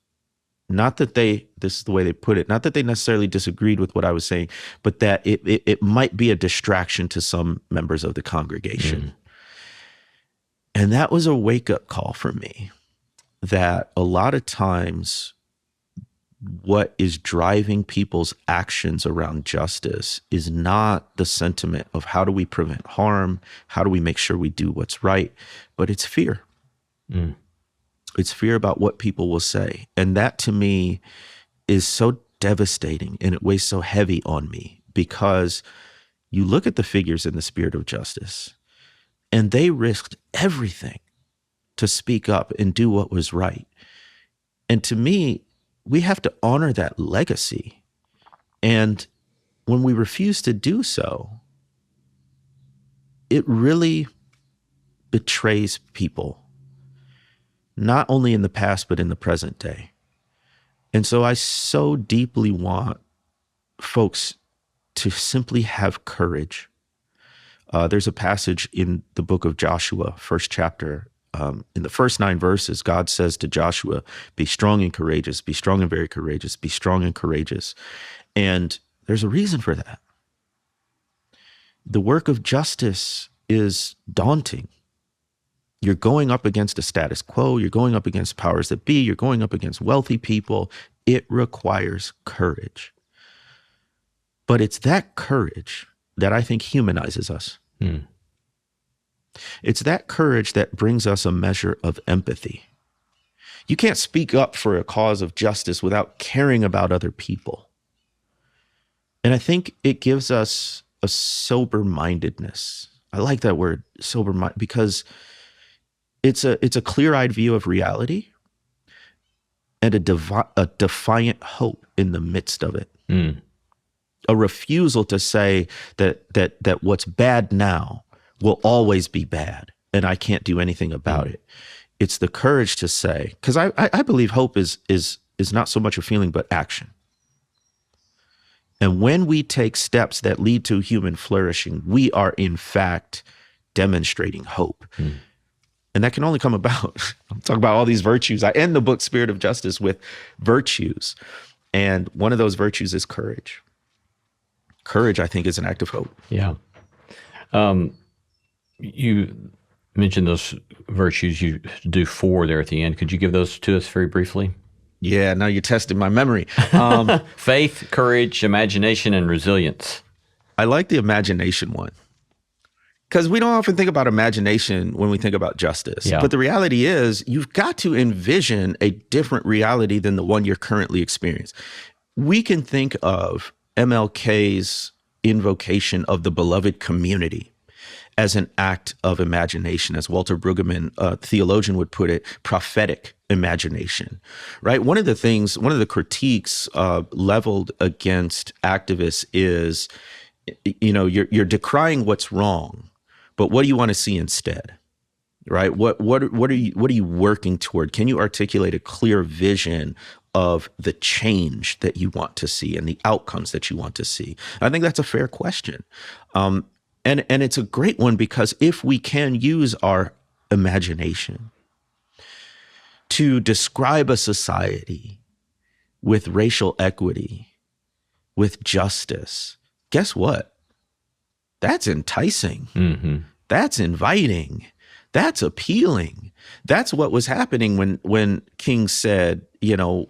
not that this is the way they put it, not that they necessarily disagreed with what I was saying, but that it might be a distraction to some members of the congregation. And that was a wake-up call for me, that a lot of times what is driving people's actions around justice is not the sentiment of how do we prevent harm, how do we make sure we do what's right, but it's fear. It's fear about what people will say. And that to me is so devastating, and it weighs so heavy on me, because you look at the figures in the spirit of justice and they risked everything to speak up and do what was right. And to me, we have to honor that legacy. And when we refuse to do so, it really betrays people, not only in the past, but in the present day. And so I so deeply want folks to simply have courage. There's a passage in the book of Joshua, first chapter. In the first 9 verses, God says to Joshua, be strong and courageous, be strong and very courageous, be strong and courageous. And there's a reason for that. The work of justice is daunting. You're going up against a status quo. You're going up against powers that be. You're going up against wealthy people. It requires courage. But it's that courage that I think humanizes us. It's that courage that brings us a measure of empathy. You can't speak up for a cause of justice without caring about other people. And I think it gives us a sober-mindedness. I like that word, sober-minded, because it's a clear-eyed view of reality and a defiant hope in the midst of it. A refusal to say that what's bad now will always be bad and I can't do anything about it. It's the courage to say, because I believe hope is not so much a feeling, but action. And when we take steps that lead to human flourishing, we are in fact demonstrating hope. And that can only come about, I'm talking about all these virtues. I end the book Spirit of Justice with virtues. And one of those virtues is courage. Courage, I think, is an act of hope. Yeah. You mentioned those virtues. You do 4 there at the end. Could you give those to us very briefly? Yeah, now you're testing my memory. Faith, courage, imagination, and resilience. I like the imagination one, because we don't often think about imagination when we think about justice. Yeah. But the reality is you've got to envision a different reality than the one you're currently experiencing. We can think of MLK's invocation of the beloved community as an act of imagination, as Walter Brueggemann, a theologian, would put it, prophetic imagination, right? One of the critiques leveled against activists is, you're decrying what's wrong, but what do you want to see instead, right? What are you working toward? Can you articulate a clear vision of the change that you want to see and the outcomes that you want to see? I think that's a fair question. And it's a great one, because if we can use our imagination to describe a society with racial equity, with justice, guess what? That's enticing. That's inviting. That's appealing. That's what was happening when King said,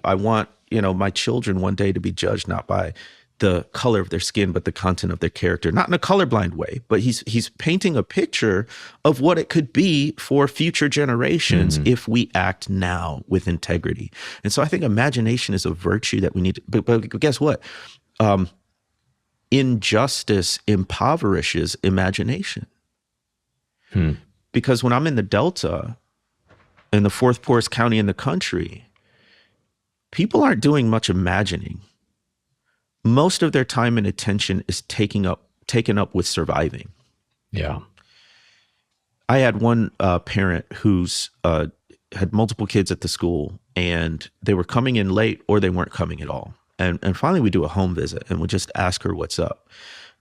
I want, my children one day to be judged not by the color of their skin, but the content of their character, not in a colorblind way, but he's painting a picture of what it could be for future generations if we act now with integrity. And so I think imagination is a virtue that we need to, but guess what? Injustice impoverishes imagination. Because when I'm in the Delta, in the fourth poorest county in the country, people aren't doing much imagining. Most of their time and attention is taken up with surviving. Yeah. I had one parent who's had multiple kids at the school, and they were coming in late or they weren't coming at all. And finally we do a home visit and we just ask her what's up.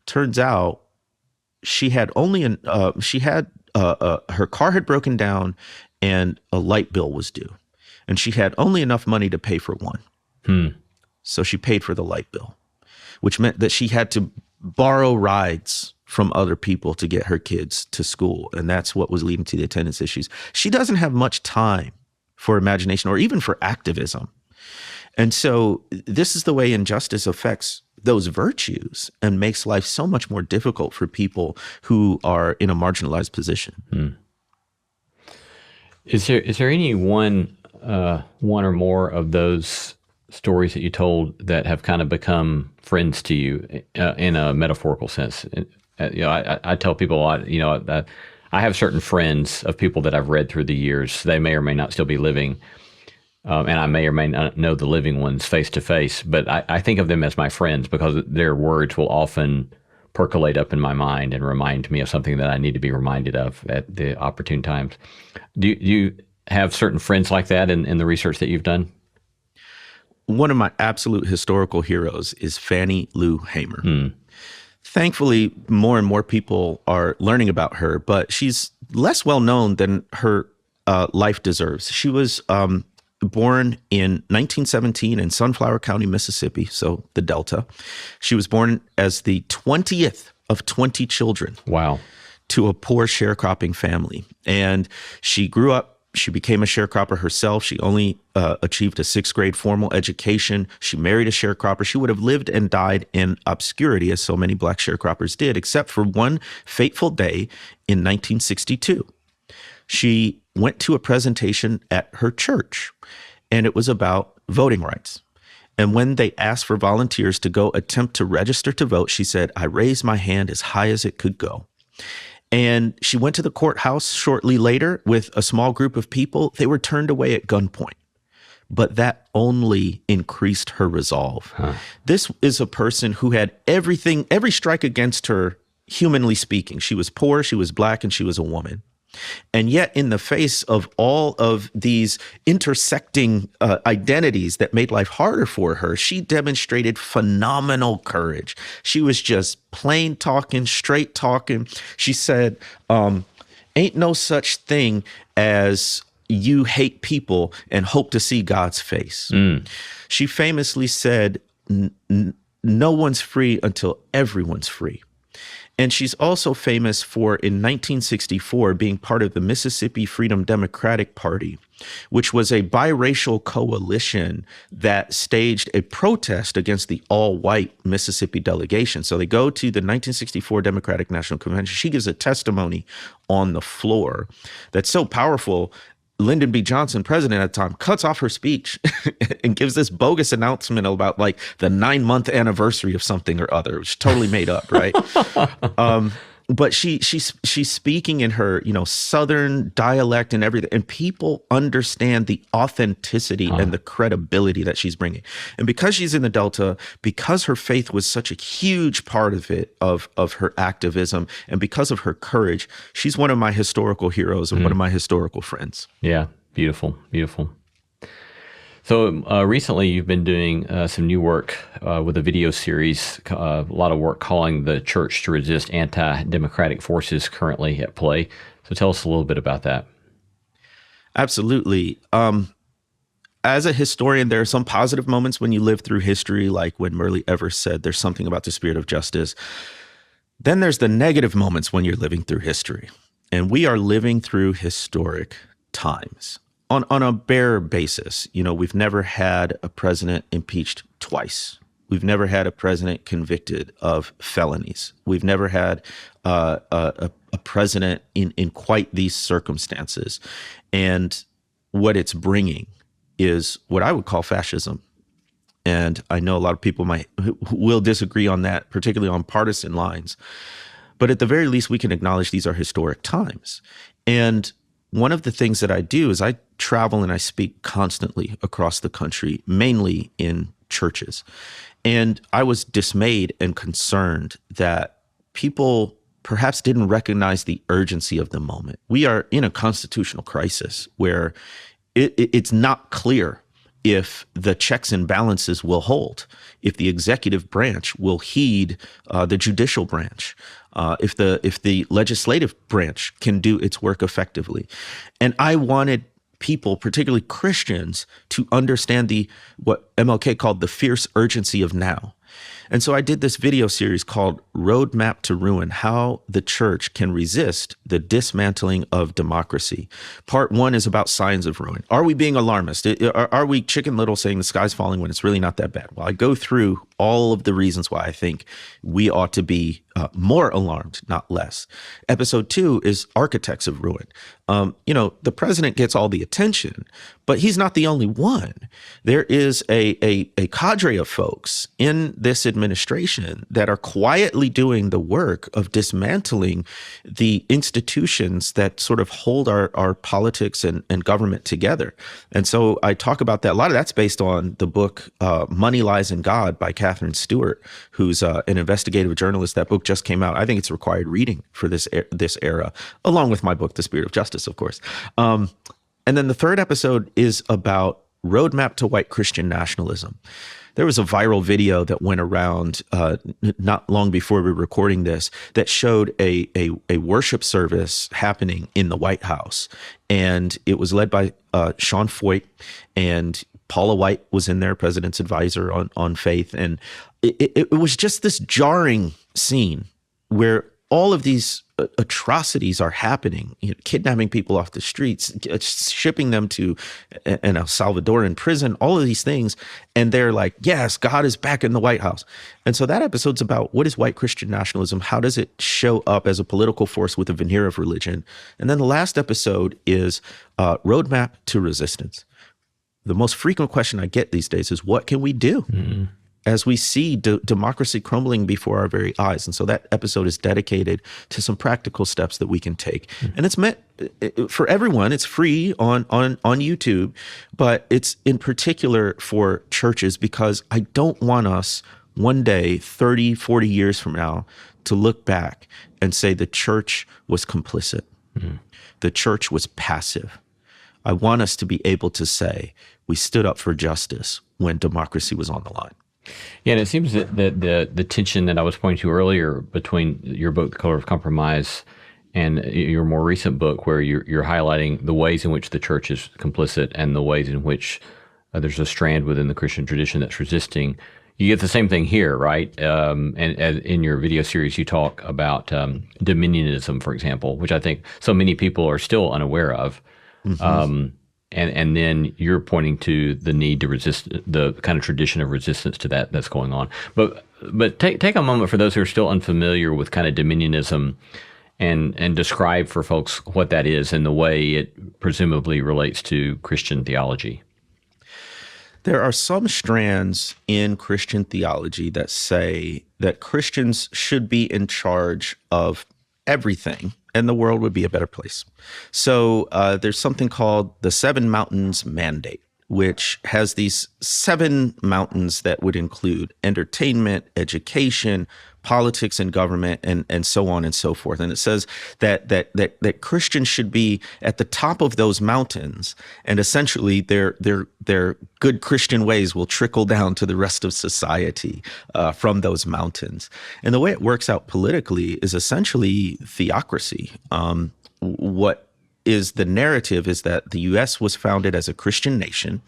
Turns out she had her car had broken down and a light bill was due. And she had only enough money to pay for one. So she paid for the light bill, which meant that she had to borrow rides from other people to get her kids to school. And that's what was leading to the attendance issues. She doesn't have much time for imagination or even for activism. And so this is the way injustice affects those virtues and makes life so much more difficult for people who are in a marginalized position. Is there any one or more of those stories that you told that have kind of become friends to you in a metaphorical sense? I tell people a lot, I have certain friends of people that I've read through the years. They may or may not still be living. And I may or may not know the living ones face to face, but I think of them as my friends because their words will often percolate up in my mind and remind me of something that I need to be reminded of at the opportune times. Do you have certain friends like that in the research that you've done? One of my absolute historical heroes is Fannie Lou Hamer. Thankfully, more and more people are learning about her, but she's less well known than her life deserves. She was born in 1917 in Sunflower County, Mississippi, so the Delta. She was born as the 20th of 20 children. Wow. To a poor sharecropping family. And she grew up, she became a sharecropper herself. She only achieved a 6th grade formal education. She married a sharecropper. She would have lived and died in obscurity, as so many Black sharecroppers did, except for one fateful day in 1962. She went to a presentation at her church, and it was about voting rights. And when they asked for volunteers to go attempt to register to vote, she said, "I raised my hand as high as it could go." And she went to the courthouse shortly later with a small group of people. They were turned away at gunpoint, but that only increased her resolve. This is a person who had everything, every strike against her, humanly speaking. She was poor, she was Black, and she was a woman. And yet, in the face of all of these intersecting identities that made life harder for her, she demonstrated phenomenal courage. She was just plain talking, straight talking. She said, ain't no such thing as you hate people and hope to see God's face. She famously said, no one's free until everyone's free. And she's also famous for, in 1964, being part of the Mississippi Freedom Democratic Party, which was a biracial coalition that staged a protest against the all-white Mississippi delegation. So they go to the 1964 Democratic National Convention. She gives a testimony on the floor that's so powerful, Lyndon B. Johnson, president at the time, cuts off her speech and gives this bogus announcement about like the 9-month anniversary of something or other, which is totally made up, right? But she's speaking in her, Southern dialect and everything, and people understand the authenticity and the credibility that she's bringing. And because she's in the Delta, because her faith was such a huge part of it, of her activism, and because of her courage, she's one of my historical heroes and one of my historical friends. Yeah, beautiful, beautiful. So recently you've been doing some new work with a video series, a lot of work calling the church to resist anti-democratic forces currently at play. So tell us a little bit about that. Absolutely. As a historian, there are some positive moments when you live through history, like when Murray Evers said, there's something about the spirit of justice. Then there's the negative moments when you're living through history. And we are living through historic times. On a bare basis, we've never had a president impeached twice. We've never had a president convicted of felonies. We've never had a president in quite these circumstances. And what it's bringing is what I would call fascism. And I know a lot of people will disagree on that, particularly on partisan lines. But at the very least, we can acknowledge these are historic times. And one of the things that I do is I travel and I speak constantly across the country, mainly in churches. And I was dismayed and concerned that people perhaps didn't recognize the urgency of the moment. We are in a constitutional crisis where it's not clear if the checks and balances will hold, if the executive branch will heed the judicial branch, if the legislative branch can do its work effectively. And I wanted people, particularly Christians, to understand what MLK called the fierce urgency of now. And so I did this video series called Roadmap to Ruin: How the Church Can Resist the Dismantling of Democracy. Part 1 is about signs of ruin. Are we being alarmist? Are we Chicken Little saying the sky's falling when it's really not that bad? Well, I go through all of the reasons why I think we ought to be more alarmed, not less. Episode 2 is Architects of Ruin. The president gets all the attention, but he's not the only one. There is a cadre of folks in this administration that are quietly doing the work of dismantling the institutions that sort of hold our politics and government together. And so I talk about that. A lot of that's based on the book Money, Lies, and God by Catherine Stewart, who's an investigative journalist. That book just came out. I think it's required reading for this era, along with my book, The Spirit of Justice, of course. And then the third episode is about Roadmap to White Christian Nationalism. There was a viral video that went around not long before we were recording this that showed a worship service happening in the White House. And it was led by Sean Foyt, and Paula White was in there, president's advisor on faith. And it was just this jarring scene where all of these atrocities are happening, kidnapping people off the streets, shipping them to an El Salvadoran prison, all of these things. And they're like, yes, God is back in the White House. And so that episode's about what is white Christian nationalism? How does it show up as a political force with a veneer of religion? And then the last episode is Roadmap to Resistance. The most frequent question I get these days is, what can we do? Mm-hmm. As we see democracy crumbling before our very eyes. And so that episode is dedicated to some practical steps that we can take. And it's meant for everyone. It's free on YouTube, but it's in particular for churches, because I don't want us one day, 30, 40 years from now, to look back and say the church was complicit. Mm-hmm. The church was passive. I want us to be able to say we stood up for justice when democracy was on the line. Yeah, and it seems that the tension that I was pointing to earlier between your book, The Color of Compromise, and your more recent book, where you're highlighting the ways in which the church is complicit and the ways in which there's a strand within the Christian tradition that's resisting. You get the same thing here, right? And in your video series, you talk about dominionism, for example, which I think so many people are still unaware of. Mm-hmm. And then you're pointing to the need to resist, the kind of tradition of resistance to that's going on. But take a moment for those who are still unfamiliar with kind of dominionism, and describe for folks what that is and the way it presumably relates to Christian theology. There are some strands in Christian theology that say that Christians should be in charge of everything, and the world would be a better place. So there's something called the 7 Mountains Mandate, which has these 7 mountains that would include entertainment, education, politics and government, and so on and so forth. And it says that Christians should be at the top of those mountains, and essentially their good Christian ways will trickle down to the rest of society from those mountains. And the way it works out politically is essentially theocracy. What is the narrative is that the U.S. was founded as a Christian nation.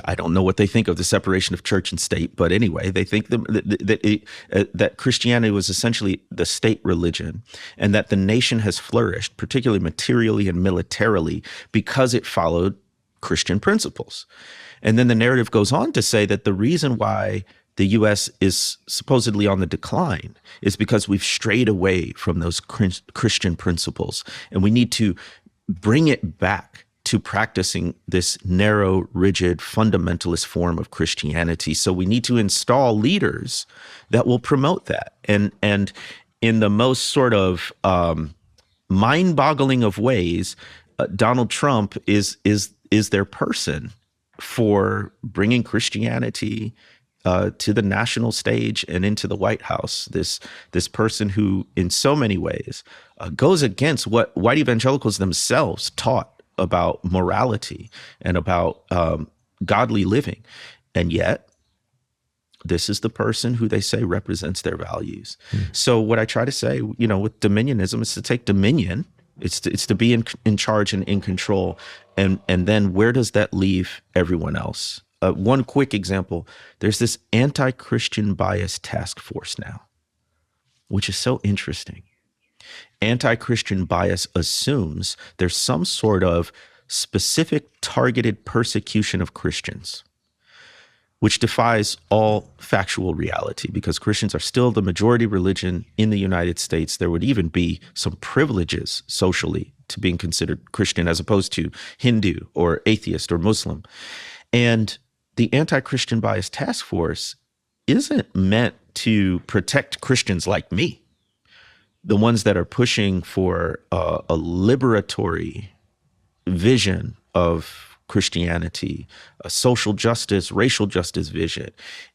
I don't know what they think of the separation of church and state, but anyway, they think that Christianity was essentially the state religion, and that the nation has flourished, particularly materially and militarily, because it followed Christian principles. And then the narrative goes on to say that the reason why the U.S. is supposedly on the decline is because we've strayed away from those Christian principles, and we need to bring it back to practicing this narrow, rigid, fundamentalist form of Christianity. So we need to install leaders that will promote that. And in the most sort of mind-boggling of ways, Donald Trump is their person for bringing Christianity to the national stage and into the White House. This person who, in so many ways, goes against what white evangelicals themselves taught about morality and about godly living. And yet, this is the person who they say represents their values. So what I try to say, with dominionism, is to take dominion. It's to be in charge and in control. And then where does that leave everyone else? One quick example, there's this anti-Christian bias task force now, which is so interesting. Anti-Christian bias assumes there's some sort of specific targeted persecution of Christians, which defies all factual reality, because Christians are still the majority religion in the United States. There would even be some privileges socially to being considered Christian as opposed to Hindu or atheist or Muslim. And the anti-Christian bias task force isn't meant to protect Christians like me, the ones that are pushing for a liberatory vision of Christianity, a social justice, racial justice vision.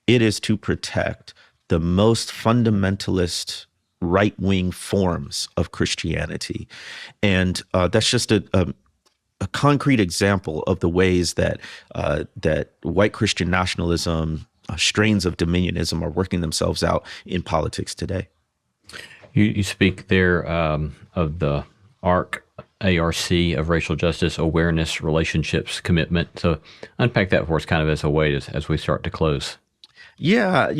It is to protect the most fundamentalist right-wing forms of Christianity. And that's just a concrete example of the ways that white Christian nationalism, strains of dominionism are working themselves out in politics today. You speak there of the ARC of racial justice, awareness, relationships, commitment. So unpack that for us kind of as a way as we start to close. Yeah,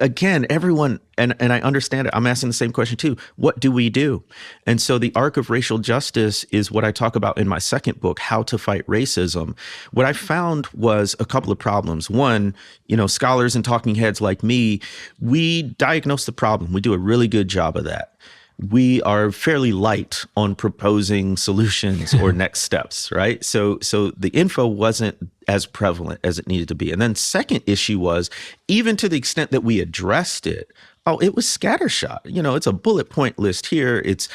again, everyone, and I understand it. I'm asking the same question too. What do we do? And so the arc of racial justice is what I talk about in my second book, How to Fight Racism. What I found was a couple of problems. One, scholars and talking heads like me, we diagnose the problem. We do a really good job of that. We are fairly light on proposing solutions or next steps, right? So the info wasn't as prevalent as it needed to be. And then second issue was, even to the extent that we addressed it, it was scattershot. It's a bullet point list here. It's,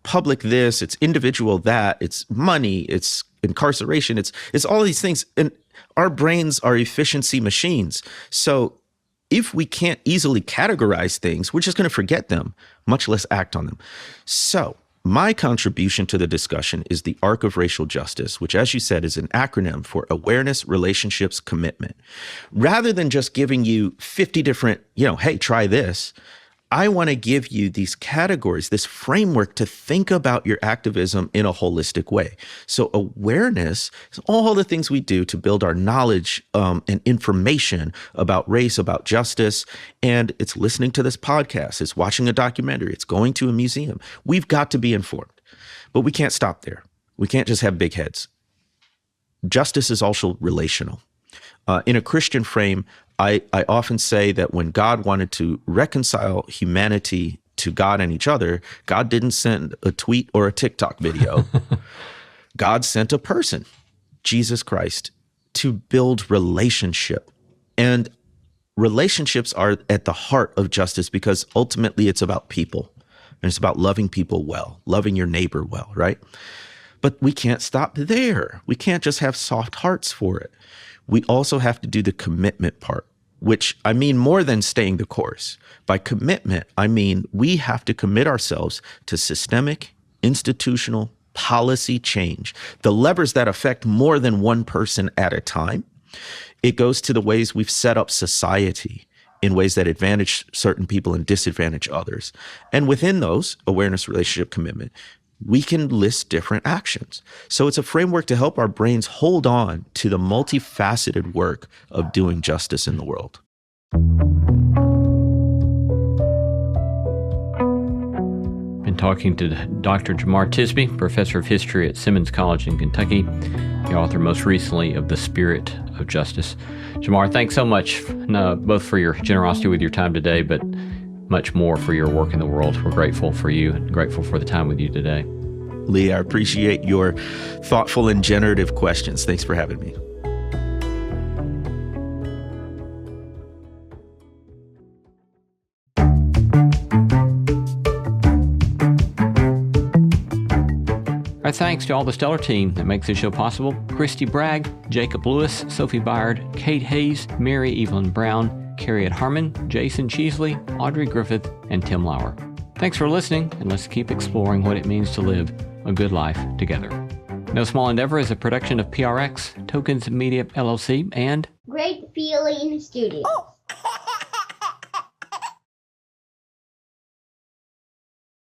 public this, it's individual that, it's money, it's incarceration, it's all these things. And our brains are efficiency machines. So if we can't easily categorize things, we're just going to forget them, much less act on them. So my contribution to the discussion is the arc of racial justice, which, as you said, is an acronym for awareness, relationships, commitment. Rather than just giving you 50 different, hey, try this, I want to give you these categories, this framework to think about your activism in a holistic way. So awareness is all the things we do to build our knowledge and information about race, about justice. And it's listening to this podcast, it's watching a documentary, it's going to a museum. We've got to be informed, but we can't stop there. We can't just have big heads. Justice is also relational. In a Christian frame, I often say that when God wanted to reconcile humanity to God and each other, God didn't send a tweet or a TikTok video. God sent a person, Jesus Christ, to build relationship. And relationships are at the heart of justice, because ultimately it's about people. And it's about loving people well, loving your neighbor well, right? But we can't stop there. We can't just have soft hearts for it. We also have to do the commitment part, which I mean more than staying the course. By commitment, I mean we have to commit ourselves to systemic, institutional, policy change, the levers that affect more than one person at a time. It goes to the ways we've set up society in ways that advantage certain people and disadvantage others. And within those, awareness, relationship, commitment, we can list different actions. So it's a framework to help our brains hold on to the multifaceted work of doing justice in the world. Been talking to Dr. Jemar Tisby, professor of history at Simmons College in Kentucky, the author most recently of The Spirit of Justice. Jemar, thanks so much, both for your generosity with your time today, but much more for your work in the world. We're grateful for you and grateful for the time with you today. Lee, I appreciate your thoughtful and generative questions. Thanks for having me. Our thanks to all the stellar team that makes this show possible: Christy Bragg, Jacob Lewis, Sophie Byard, Kate Hayes, Mary Evelyn Brown, Carriet Harmon, Jason Cheesley, Audrey Griffith, and Tim Lauer. Thanks for listening, and let's keep exploring what it means to live a good life together. No Small Endeavor is a production of PRX, Tokens Media LLC, and Great Feeling Studio.